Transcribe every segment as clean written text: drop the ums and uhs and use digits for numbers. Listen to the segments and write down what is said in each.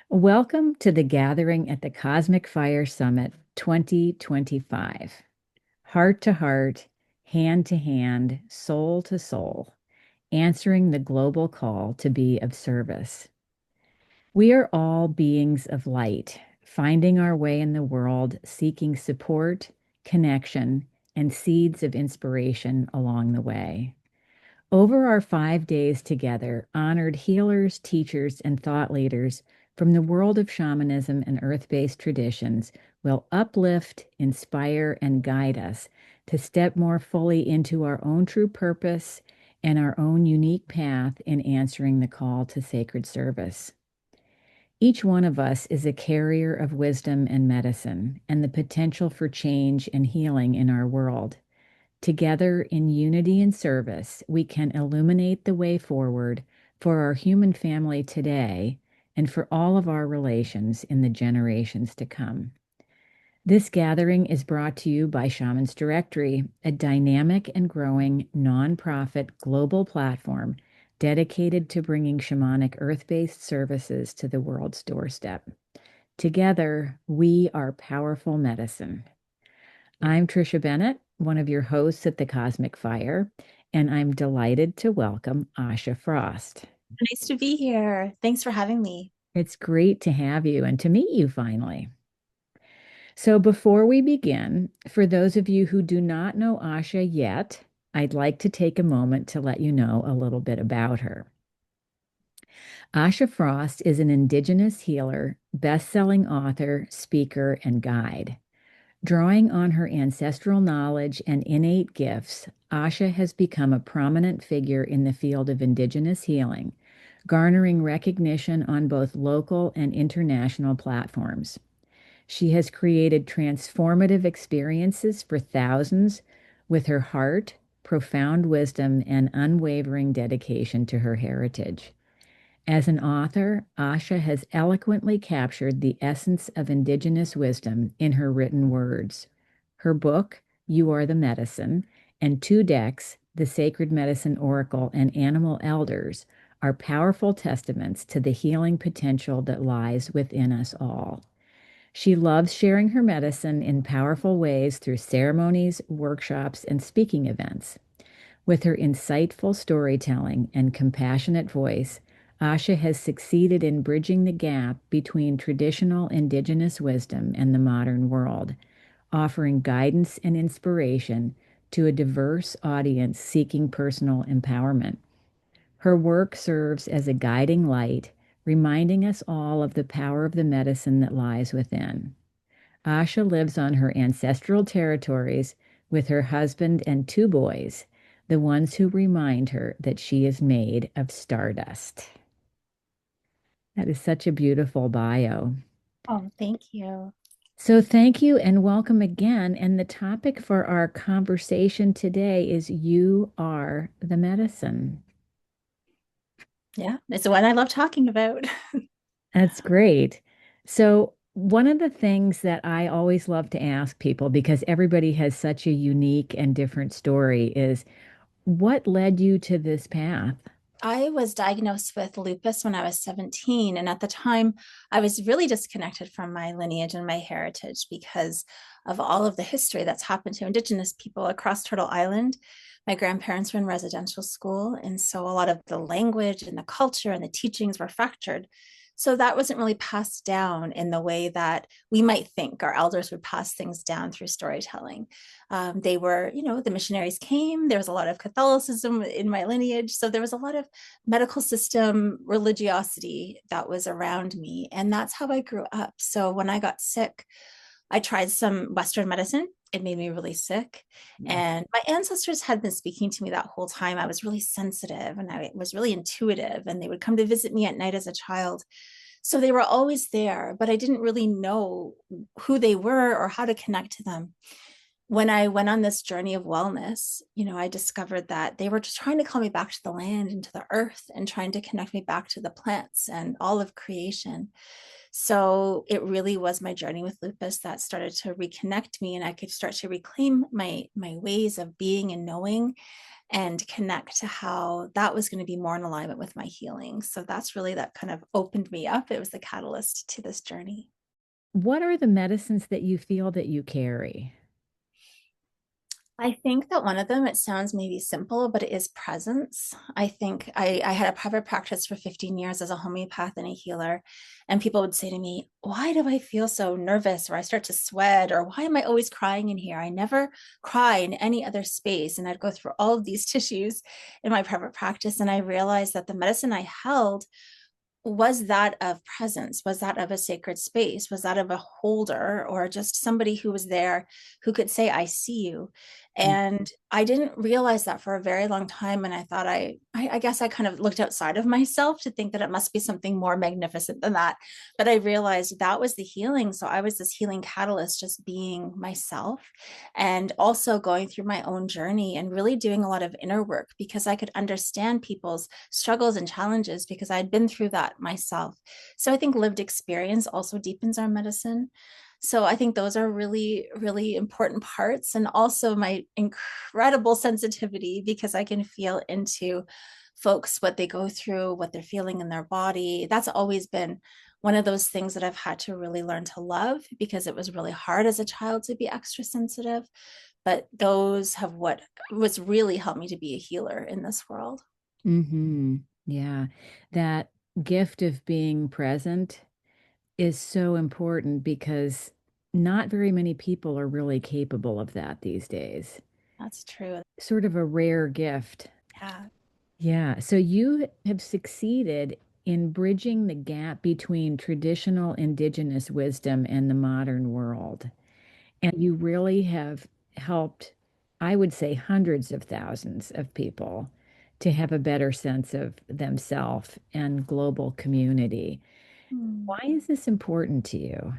Welcome to the gathering at the Cosmic Fire Summit 2025. Heart to heart, hand to hand, soul to soul, answering the global call to be of service. We are all beings of light, finding our way in the world, seeking support, connection, and seeds of inspiration along the way. Over our 5 days together, honored healers, teachers, and thought leaders from the world of shamanism and earth-based traditions will uplift, inspire, and guide us to step more fully into our own true purpose and our own unique path in answering the call to sacred service. Each one of us is a carrier of wisdom and medicine and the potential for change and healing in our world. Together in unity and service, we can illuminate the way forward for our human family today and for all of our relations in the generations to come. This gathering is brought to you by Shaman's Directory, a dynamic and growing nonprofit global platform dedicated to bringing shamanic earth-based services to the world's doorstep. Together, we are powerful medicine. I'm Trisha Bennett, one of your hosts at the Cosmic Fire, and I'm delighted to welcome Asha Frost. Nice to be here. Thanks for having me. It's great to have you and to meet you finally. So, before we begin, for those of you who do not know Asha yet, I'd like to take a moment to let you know a little bit about her. Asha Frost is an Indigenous healer, best-selling author, speaker, and guide. Drawing on her ancestral knowledge and innate gifts, Asha has become a prominent figure in the field of Indigenous healing, garnering recognition on both local and international platforms. She has created transformative experiences for thousands with her heart, profound wisdom, and unwavering dedication to her heritage. As an author, Asha has eloquently captured the essence of Indigenous wisdom in her written words. Her book, You Are the Medicine, and two decks, The Sacred Medicine Oracle and Animal Elders, are powerful testaments to the healing potential that lies within us all. She loves sharing her medicine in powerful ways through ceremonies, workshops, and speaking events. With her insightful storytelling and compassionate voice, Asha has succeeded in bridging the gap between traditional Indigenous wisdom and the modern world, offering guidance and inspiration to a diverse audience seeking personal empowerment. Her work serves as a guiding light, reminding us all of the power of the medicine that lies within. Asha lives on her ancestral territories with her husband and two boys, the ones who remind her that she is made of stardust. That is such a beautiful bio. Oh, thank you. So, thank you and welcome again. And the topic for our conversation today is You Are the Medicine. Yeah, it's the one I love talking about. That's great. So, one of the things that I always love to ask people, because everybody has such a unique and different story, is what led you to this path? I was diagnosed with lupus when I was 17. And at the time, I was really disconnected from my lineage and my heritage because of all of the history that's happened to Indigenous people across Turtle Island. My grandparents were in residential school. And so a lot of the language and the culture and the teachings were fractured. So that wasn't really passed down in the way that we might think our elders would pass things down through storytelling. They were, the missionaries came. There was a lot of Catholicism in my lineage. So there was a lot of medical system religiosity that was around me. And that's how I grew up. So when I got sick, I tried some Western medicine. It made me really sick. And my ancestors had been speaking to me that whole time. I was really sensitive and I was really intuitive, and they would come to visit me at night as a child. So they were always there, but I didn't really know who they were or how to connect to them. When I went on this journey of wellness, I discovered that they were just trying to call me back to the land and to the earth and trying to connect me back to the plants and all of creation. So it really was my journey with lupus that started to reconnect me, and I could start to reclaim my ways of being and knowing. and connect to how that was going to be more in alignment with my healing. So that's really that kind of opened me up. It was the catalyst to this journey. What are the medicines that you feel that you carry? I think that one of them, it sounds maybe simple, but it is presence. I think I had a private practice for 15 years as a homeopath and a healer. And people would say to me, why do I feel so nervous or I start to sweat or why am I always crying in here? I never cry in any other space. And I'd go through all of these tissues in my private practice. And I realized that the medicine I held was that of presence, was that of a sacred space, was that of a holder or just somebody who was there who could say, I see you. And I didn't realize that for a very long time. And I thought I guess I kind of looked outside of myself to think that it must be something more magnificent than that. But I realized that was the healing. So I was this healing catalyst, just being myself and also going through my own journey and really doing a lot of inner work because I could understand people's struggles and challenges because I'd been through that myself. So I think lived experience also deepens our medicine. So I think those are really, really important parts. And also my incredible sensitivity because I can feel into folks, what they go through, what they're feeling in their body. That's always been one of those things that I've had to really learn to love because it was really hard as a child to be extra sensitive. But those have what was really helped me to be a healer in this world. Mm-hmm. Yeah. That gift of being present is so important because not very many people are really capable of that these days. That's true. Sort of a rare gift. Yeah. Yeah. So you have succeeded in bridging the gap between traditional indigenous wisdom and the modern world. And you really have helped, I would say, hundreds of thousands of people to have a better sense of themselves and global community. Hmm. Why is this important to you?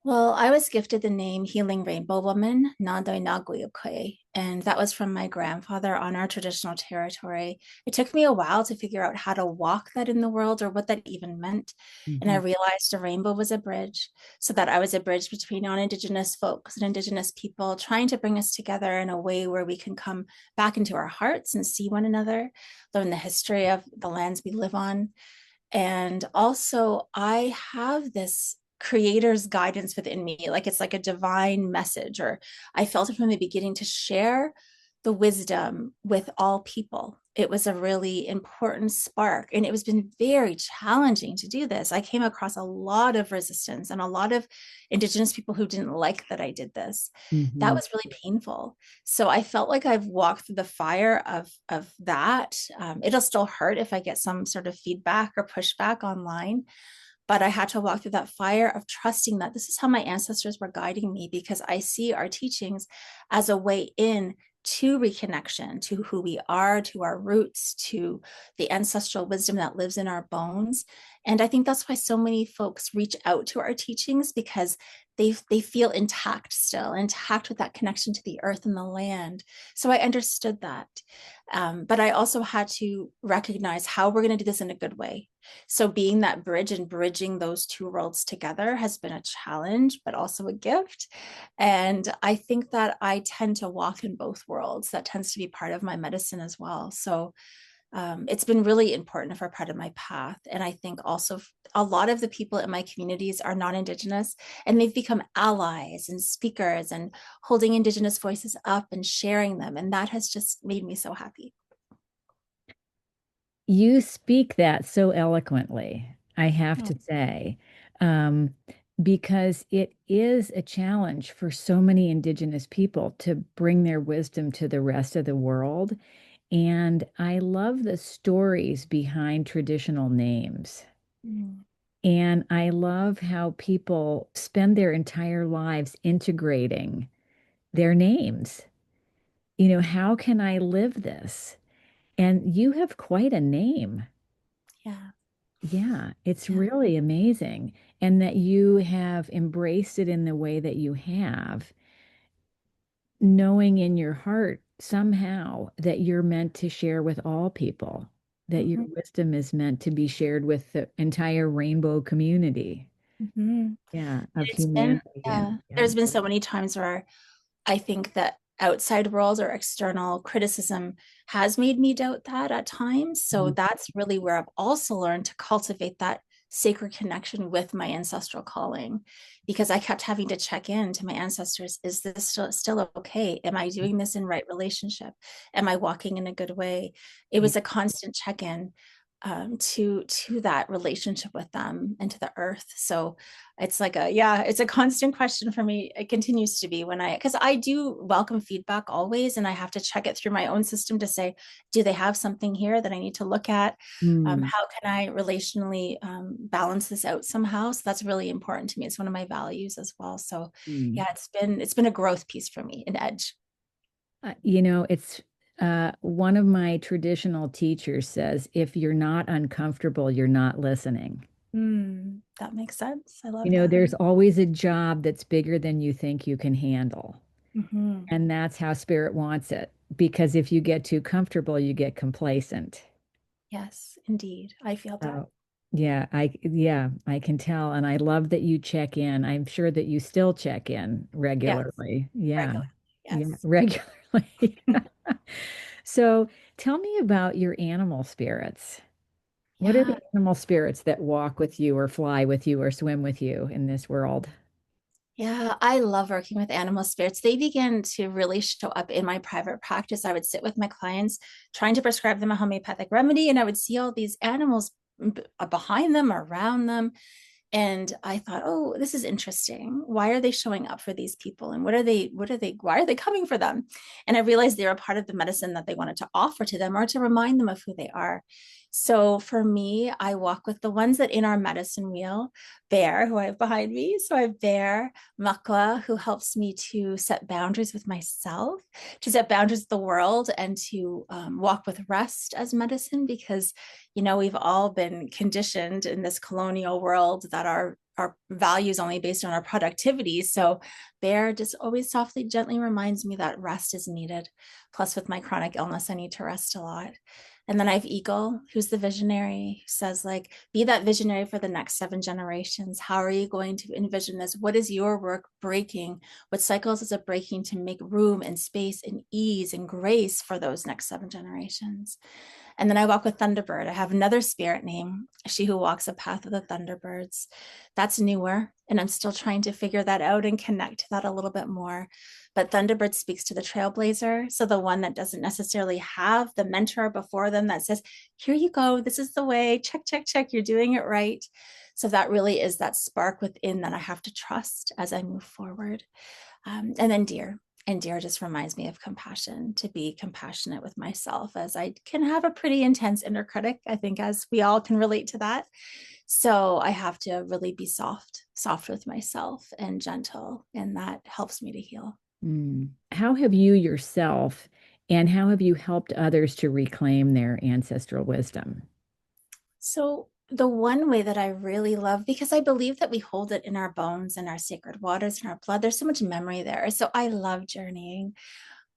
Well, I was gifted the name Healing Rainbow Woman, Nandoi Naguyuke, and that was from my grandfather on our traditional territory. It took me a while to figure out how to walk that in the world or what that even meant. And I Mhm. realized a rainbow was a bridge, so that I was a bridge between non-Indigenous folks and Indigenous people, trying to bring us together in a way where we can come back into our hearts and see one another, learn the history of the lands we live on, and also, I have this creator's guidance within me. Like it's like a divine message, or I felt it from the beginning to share the wisdom with all people. It was a really important spark. And it was been very challenging to do this. I came across a lot of resistance and a lot of Indigenous people who didn't like that I did this. That Mhm. was really painful. So I felt like I've walked through the fire of that. It'll still hurt if I get some sort of feedback or pushback online, but I had to walk through that fire of trusting that this is how my ancestors were guiding me because I see our teachings as a way in to reconnection to who we are, to our roots, to the ancestral wisdom that lives in our bones. And I think that's why so many folks reach out to our teachings because they feel intact still, intact with that connection to the earth and the land. So I understood that. But I also had to recognize how we're going to do this in a good way. So being that bridge and bridging those two worlds together has been a challenge, but also a gift. And I think that I tend to walk in both worlds. That tends to be part of my medicine as well. So it's been really important for part of my path. And I think also a lot of the people in my communities are non-Indigenous and they've become allies and speakers and holding Indigenous voices up and sharing them. And that has just made me so happy. You speak that so eloquently, I have Oh. to say, um, because it is a challenge for so many Indigenous people to bring their wisdom to the rest of the world. And I love the stories behind traditional names. Mm. And I love how people spend their entire lives integrating their names. How can I live this? And you have quite a name. Yeah. Yeah, it's Yeah. really amazing. And that you have embraced it in the way that you have, knowing in your heart somehow that you're meant to share with all people, that your Mm-hmm. wisdom is meant to be shared with the entire rainbow community. Mm-hmm. Yeah, of It's been, humanity. And yeah, yeah. there's been so many times where I think that outside world or external criticism has made me doubt that at times. So Mm. that's really where I've also learned to cultivate that sacred connection with my ancestral calling, because I kept having to check in to my ancestors. Is this still okay? Am I doing this in right relationship? Am I walking in a good way? It Yeah. was a constant check-in to that relationship with them and to the earth. So it's like it's a constant question for me. It continues to be because I do welcome feedback always, and I have to check it through my own system to say, do they have something here that I need to look at? Mm, How can I relationally balance this out somehow? So that's really important to me. It's one of my values as well. So mm. yeah, it's been a growth piece for me, an edge. It's one of my traditional teachers says, if you're not uncomfortable, you're not listening. That makes sense. I love that. There's always a job that's bigger than you think you can handle. Hmm. And that's how spirit wants it. Because if you get too comfortable, you get complacent. Yes, indeed. I feel that. Oh, yeah, I can tell. And I love that you check in. I'm sure that you still check in Yes, regularly. Yeah. regularly. Yeah, Yes. regularly. So tell me about your animal spirits. What are the Yeah. animal spirits that walk with you or fly with you or swim with you in this world? Yeah, I love working with animal spirits. They begin to really show up in my private practice. I would sit with my clients trying to prescribe them a homeopathic remedy, and I would see all these animals behind them, around them. And I thought, oh, this is interesting. Why are they showing up for these people? And why are they coming for them? And I realized they're a part of the medicine that they wanted to offer to them or to remind them of who they are. So for me, I walk with the ones that in our medicine wheel, Bear, who I have behind me. So I have Bear, Makla, who helps me to set boundaries with myself, to set boundaries with the world, and to walk with rest as medicine, because we've all been conditioned in this colonial world that our values only based on our productivity. So Bear just always softly, gently reminds me that rest is needed. Plus, with my chronic illness, I need to rest a lot. And then I have Eagle, who's the visionary, who says, like, be that visionary for the next 7 generations. How are you going to envision this? What is your work breaking? What cycles is it breaking to make room and space and ease and grace for those next 7 generations? And then I walk with Thunderbird. I have another spirit name, she who walks a path of the Thunderbirds. That's newer, and I'm still trying to figure that out and connect to that a little bit more. But Thunderbird speaks to the trailblazer. So the one that doesn't necessarily have the mentor before them that says, here you go, this is the way, check, check, check, you're doing it right. So that really is that spark within that I have to trust as I move forward. And then Deer. And Deer just reminds me of compassion, to be compassionate with myself, as I can have a pretty intense inner critic, I think, as we all can relate to that. So I have to really be soft with myself and gentle, and that helps me to heal. Mm. How have you yourself and how have you helped others to reclaim their ancestral wisdom? So the one way that I really love, because I believe that we hold it in our bones and our sacred waters and our blood, there's so much memory there. So I love journeying.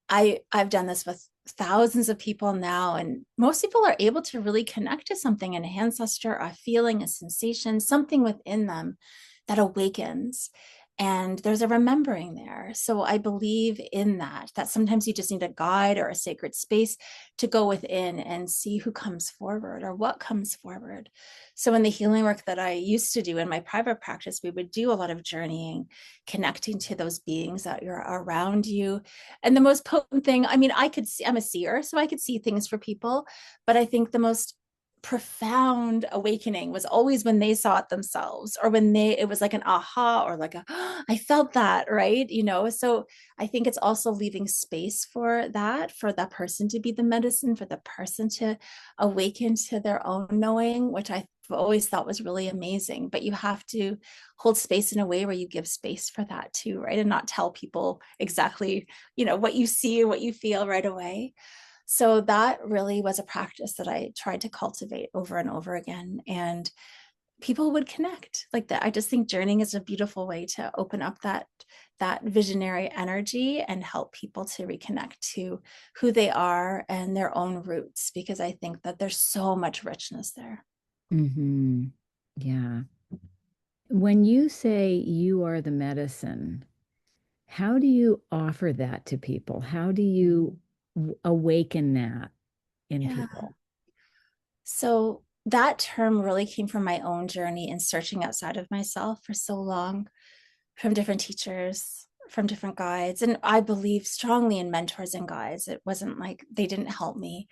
I've done this with thousands of people now, and most people are able to really connect to something, an ancestor, a feeling, a sensation, something within them that awakens. And there's a remembering there. So I believe in that sometimes you just need a guide or a sacred space to go within and see who comes forward or what comes forward. So in the healing work that I used to do in my private practice, we would do a lot of journeying, connecting to those beings that are around you. And the most potent thing, I mean, I could see, I'm a seer, so I could see things for people, but I think the most profound awakening was always when they saw it themselves, or when it was like an aha, or like I felt that, right? So I think it's also leaving space for that person to be the medicine, for the person to awaken to their own knowing, which I've always thought was really amazing. But you have to hold space in a way where you give space for that too, right? And not tell people exactly, what you see and what you feel right away. So that really was a practice that I tried to cultivate over and over again. And people would connect like that. I just think journeying is a beautiful way to open up that visionary energy and help people to reconnect to who they are and their own roots, because I think that there's so much richness there. Hmm. Yeah. When you say you are the medicine, How do you offer that to people? How do you awaken that in Yeah. people? So that term really came from my own journey in searching outside of myself for so long, from different teachers, from different guides. And I believe strongly in mentors and guides. It wasn't like they didn't help me,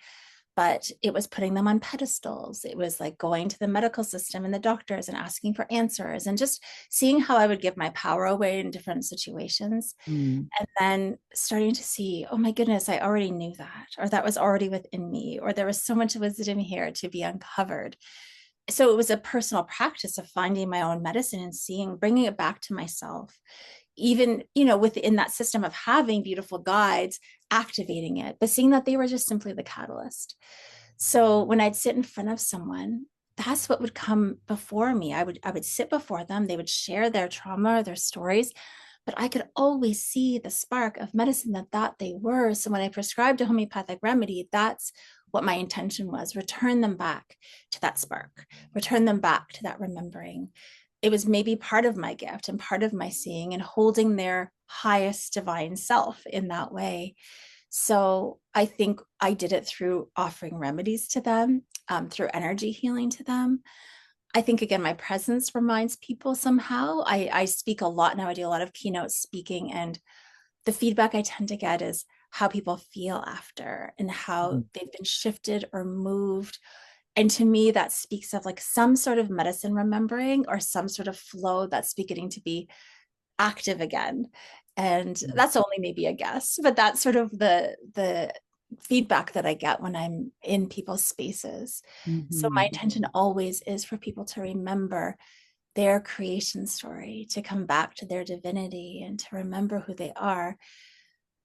but it was putting them on pedestals. It was like going to the medical system and the doctors and asking for answers and just seeing how I would give my power away in different situations. Mm, And then starting to see, oh my goodness, I already knew that, or that was already within me, or there was so much wisdom here to be uncovered. So it was a personal practice of finding my own medicine and seeing, bringing it back to myself, even, within that system of having beautiful guides, activating it, but seeing that they were just simply the catalyst. So when I'd sit in front of someone, that's what would come before me. I would sit before them, they would share their trauma, their stories, but I could always see the spark of medicine that they were. So when I prescribed a homeopathic remedy, that's what my intention was: return them back to that spark, return them back to that remembering. It was maybe part of my gift and part of my seeing and holding their highest divine self in that way. So I think I did it through offering remedies to them, through energy healing to them. I think, again, my presence reminds people somehow. I speak a lot now. I do a lot of keynote speaking, and the feedback I tend to get is how people feel after and how mm, they've been shifted or moved. And to me, that speaks of like some sort of medicine remembering or some sort of flow that's beginning to be active again. And mm, that's only maybe a guess, but that's sort of the feedback that I get when I'm in people's spaces. So my mhm. intention always is for people to remember their creation story, to come back to their divinity and to remember who they are.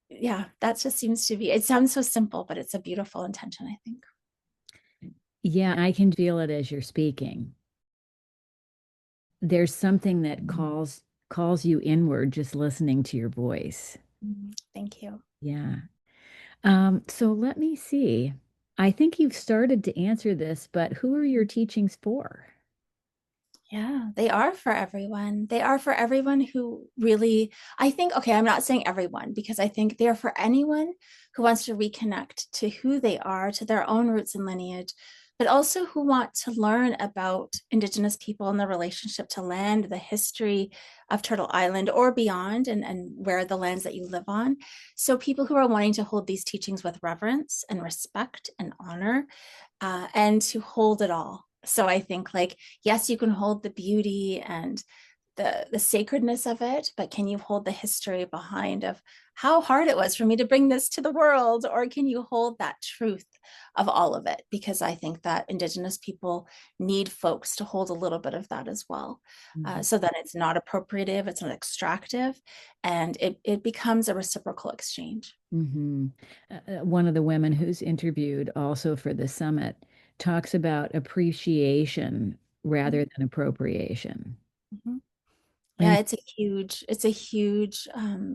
Yeah, that just seems to be, it sounds so simple, but it's a beautiful intention, I think. Yeah, I can feel it as you're speaking. There's something that calls you inward just listening to your voice. Thank you. Yeah. So let me see. I think you've started to answer this, but who are your teachings for? Yeah, they are for everyone. They are for everyone who really, I think, okay, I'm not saying everyone, because I think they're for anyone who wants to reconnect to who they are, to their own roots and lineage, but also who want to learn about Indigenous people and the relationship to land, the history of Turtle Island or beyond, and where the lands that you live on. So people who are wanting to hold these teachings with reverence and respect and honor, and to hold it all. So I think, like, yes, you can hold the beauty and the sacredness of it, but can you hold the history behind of how hard it was for me to bring this to the world? Or can you hold that truth of all of it? Because I think that Indigenous people need folks to hold a little bit of that as well. Mhm. So that it's not appropriative, it's not extractive, and it becomes a reciprocal exchange. Mhm. One of the women who's interviewed also for the summit talks about appreciation rather than appropriation. Mhm. Yeah, And it's a huge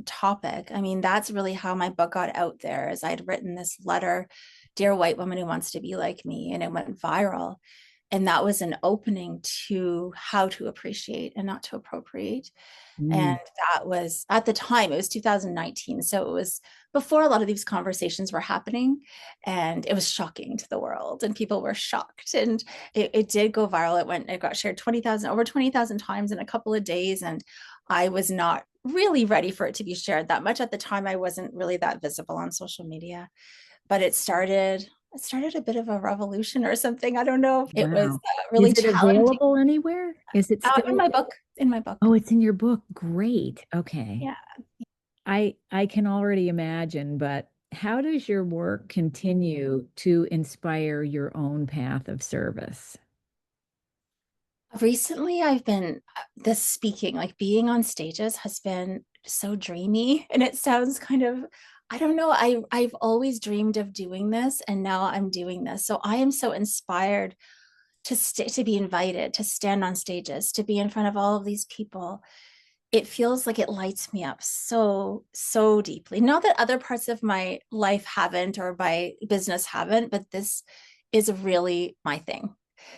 topic. I mean, that's really how my book got out there, is I'd written this letter, Dear White Woman Who Wants to Be Like Me, and it went viral. And that was an opening to how to appreciate and not to appropriate. And mm, that was, at the time, it was 2019. So it was before a lot of these conversations were happening. And it was shocking to the world. And people were shocked. And it did go viral. It got shared 20,000, over 20,000 times in a couple of days. And I was not really ready for it to be shared that much. At the time, I wasn't really that visible on social media. But it started a bit of a revolution or something. I don't know. It was wow. really Is it challenging. available anywhere? Is it In still? my book, in my book. Oh, it's in your book. Great. Okay. Yeah. I can already imagine, but how does your work continue to inspire your own path of service? Recently, I've been the speaking, like being on stages has been so dreamy, and it sounds kind of, I don't know, I've always dreamed of doing this, and now I'm doing this. So I am so inspired to be invited to stand on stages, to be in front of all of these people. It feels like it lights me up so, so deeply. Not that other parts of my life haven't, or my business haven't, but this is really my thing.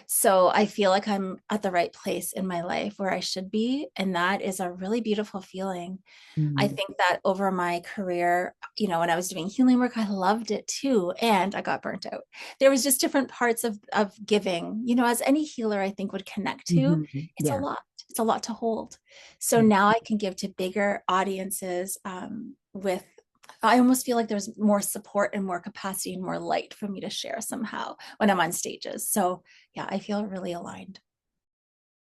So I feel like I'm at the right place in my life where I should be. And that is a really beautiful feeling. I Mm. think that over my career, when I was doing healing work, I loved it too. And I got burnt out. There was just different parts of giving, as any healer I think would connect to. Mhm. It's a Yeah. lot. It's a lot to hold. So Yeah. now I can give to bigger audiences with, I almost feel like there's more support and more capacity and more light for me to share somehow when I'm on stages. So yeah, I feel really aligned.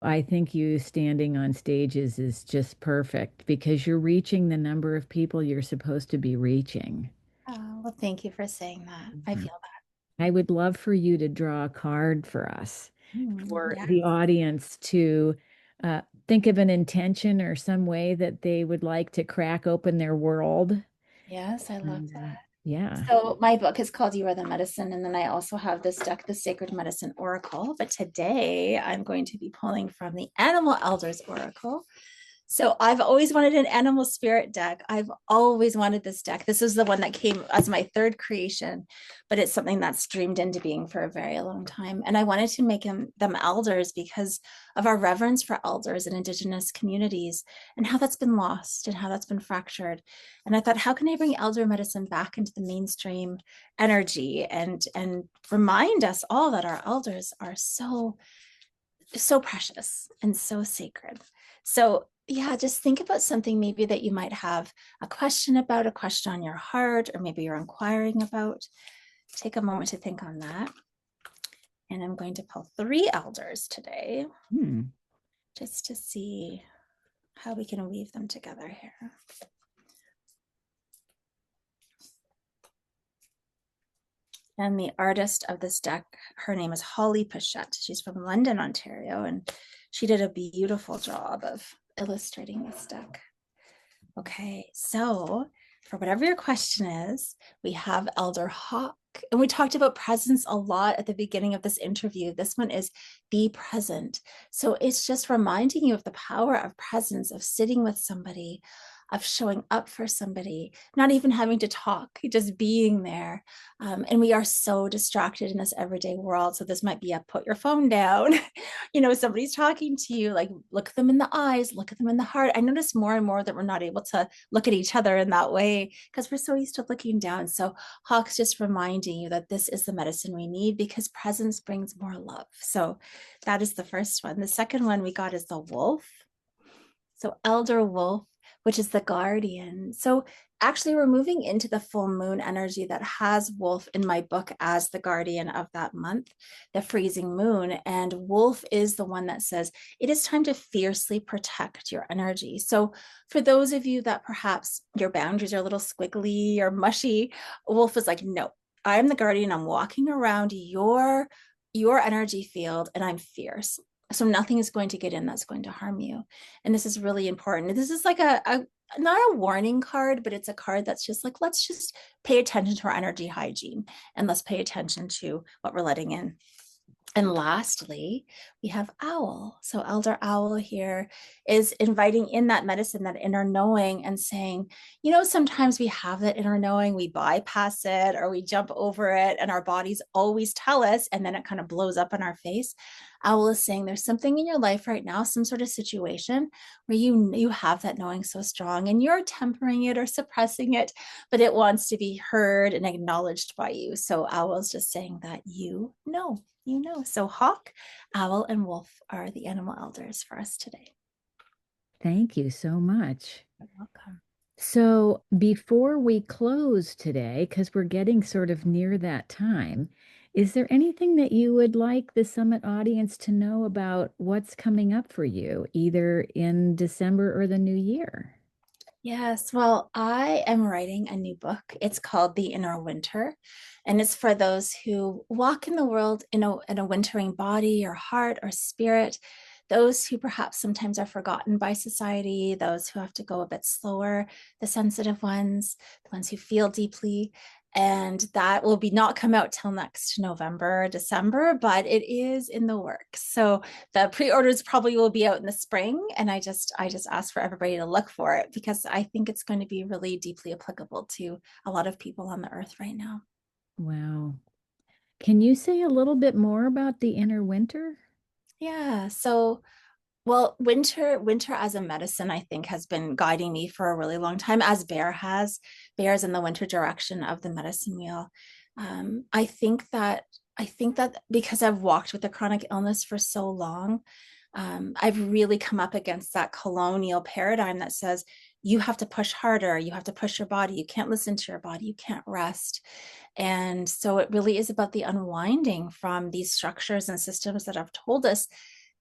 I think you standing on stages is just perfect because you're reaching the number of people you're supposed to be reaching. Oh, well, thank you for saying that. I Mhm. feel I would love for you to draw a card for us, that. for Yeah. the audience to think of an intention or some way that they would like to crack open their world. Yes, I love And that. yeah. So my book is called You Are the Medicine, and then I also have this deck, the Sacred Medicine Oracle. But today I'm going to be pulling from the Animal Elders Oracle. So I've always wanted an animal spirit deck. I've always wanted this deck. This is the one that came as my third creation, but it's something that's dreamed into being for a very long time. And I wanted to make them elders because of our reverence for elders in Indigenous communities and how that's been lost and how that's been fractured. And I thought, how can I bring elder medicine back into the mainstream energy and remind us all that our elders are so precious and so sacred. So, yeah, just think about something maybe that you might have a question about, a question on your heart, or maybe you're inquiring about. Take a moment to think on that. And I'm going to pull three elders today Hmm. just to see how we can weave them together here. And the artist of this deck, her name is Holly Pichette. She's from London, Ontario, and she did a beautiful job of illustrating this deck. Okay, so for whatever your question is, we have Elder Hawk. And we talked about presence a lot at the beginning of this interview. This one is be present. So it's just reminding you of the power of presence, of sitting with somebody, of showing up for somebody, not even having to talk, just being there. And we are so distracted in this everyday world. So this might be a put your phone down. Somebody's talking to you, like look them in the eyes, look at them in the heart. I notice more and more that we're not able to look at each other in that way because we're so used to looking down. So Hawk's just reminding you that this is the medicine we need because presence brings more love. So that is the first one. The second one we got is the wolf. So Elder Wolf, which is the guardian. So actually, we're moving into the full moon energy that has Wolf in my book as the guardian of that month, the freezing moon. And Wolf is the one that says it is time to fiercely protect your energy. So for those of you that perhaps your boundaries are a little squiggly or mushy, Wolf is like, no, I'm the guardian. I'm walking around your energy field and I'm fierce. So nothing is going to get in that's going to harm you. And this is really important. This is like a not a warning card, but it's a card that's just like, let's just pay attention to our energy hygiene and let's pay attention to what we're letting in. And lastly, we have Owl. So, Elder Owl here is inviting in that medicine, that inner knowing, and saying, sometimes we have that inner knowing, we bypass it or we jump over it, and our bodies always tell us, and then it kind of blows up in our face. Owl is saying there's something in your life right now, some sort of situation where you have that knowing so strong and you're tempering it or suppressing it, but it wants to be heard and acknowledged by you. So, Owl is just saying that you know. So hawk, owl, and wolf are the animal elders for us today. Thank you so much. You're welcome. So before we close today, because we're getting sort of near that time, is there anything that you would like the summit audience to know about what's coming up for you, either in December or the new year? Yes, well, I am writing a new book. It's called The Inner Winter, and it's for those who walk in the world in a wintering body or heart or spirit, those who perhaps sometimes are forgotten by society, those who have to go a bit slower, the sensitive ones, the ones who feel deeply. And that will be not come out till next November, December, but it is in the works. So the pre-orders probably will be out in the spring, and I just ask for everybody to look for it because I think it's going to be really deeply applicable to a lot of people on the earth right now. Wow. Can you say a little bit more about the inner winter? Yeah. So, well, winter as a medicine, I think, has been guiding me for a really long time, as Bear has. Bear's in the winter direction of the medicine wheel. I think that because I've walked with a chronic illness for so long, I've really come up against that colonial paradigm that says you have to push harder, you have to push your body, you can't listen to your body, you can't rest. And so it really is about the unwinding from these structures and systems that have told us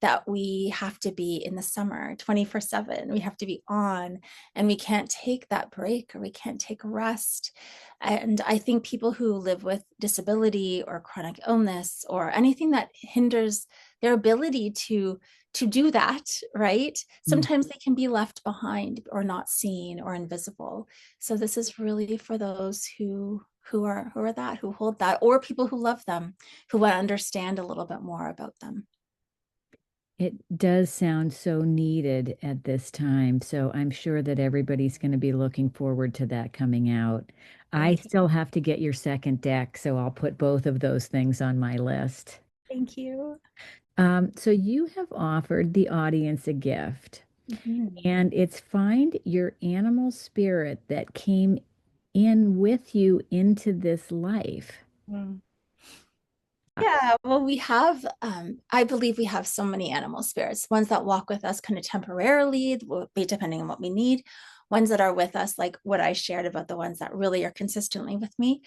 that we have to be in the summer 24/7. We have to be on, and we can't take that break, or we can't take rest. And I think people who live with disability or chronic illness or anything that hinders their ability to do that, right? Mm. Sometimes they can be left behind or not seen or invisible. So this is really for those who hold that, or people who love them, who want to understand a little bit more about them. It does sound so needed at this time, so I'm sure that everybody's going to be looking forward to that coming out. I Thank you. still have to get your second deck, so I'll put both of those things on my list. Thank you. So you have offered the audience a gift, Mhm. and it's find your animal spirit that came in with you into this life. Mm. Uh, Yeah, well, I believe we have so many animal spirits, ones that walk with us kind of temporarily, will be depending on what we need, ones that are with us, like what I shared about the ones that really are consistently with me.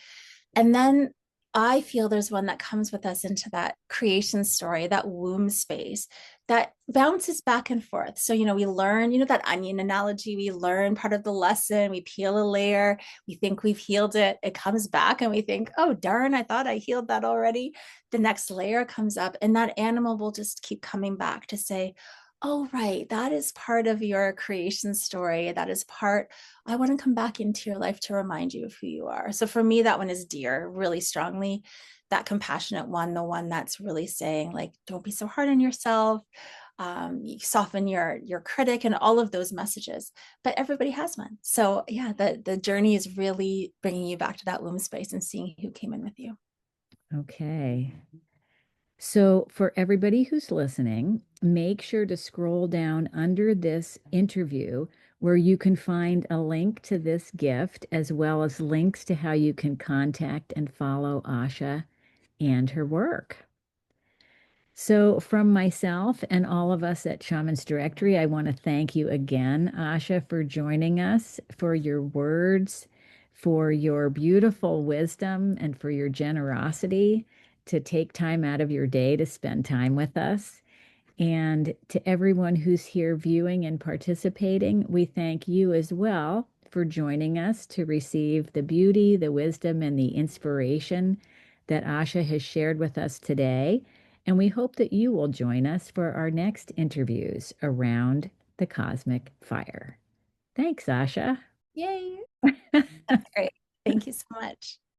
And then I feel there's one that comes with us into that creation story, that womb space that bounces back and forth. So, we learn, that onion analogy, we learn part of the lesson, we peel a layer, we think we've healed it. It comes back and we think, oh, darn, I thought I healed that already. The next layer comes up, and that animal will just keep coming back to say, oh, right, that is part of your creation story. That is part I want to come back into your life to remind you of who you are. So for me, that one is dear, really strongly. That compassionate one, the one that's really saying, like, don't be so hard on yourself. You soften your critic, and all of those messages. But everybody has one. So yeah, the journey is really bringing you back to that womb space and seeing who came in with you. Okay. So, for everybody who's listening, make sure to scroll down under this interview where you can find a link to this gift, as well as links to how you can contact and follow Asha and her work. So, from myself and all of us at Shaman's Directory, I want to thank you again, Asha, for joining us, for your words, for your beautiful wisdom, and for your generosity to take time out of your day to spend time with us. And to everyone who's here viewing and participating, we thank you as well for joining us to receive the beauty, the wisdom, and the inspiration that Asha has shared with us today. And we hope that you will join us for our next interviews around the cosmic fire. Thanks, Asha. Yay. Great. Thank you so much.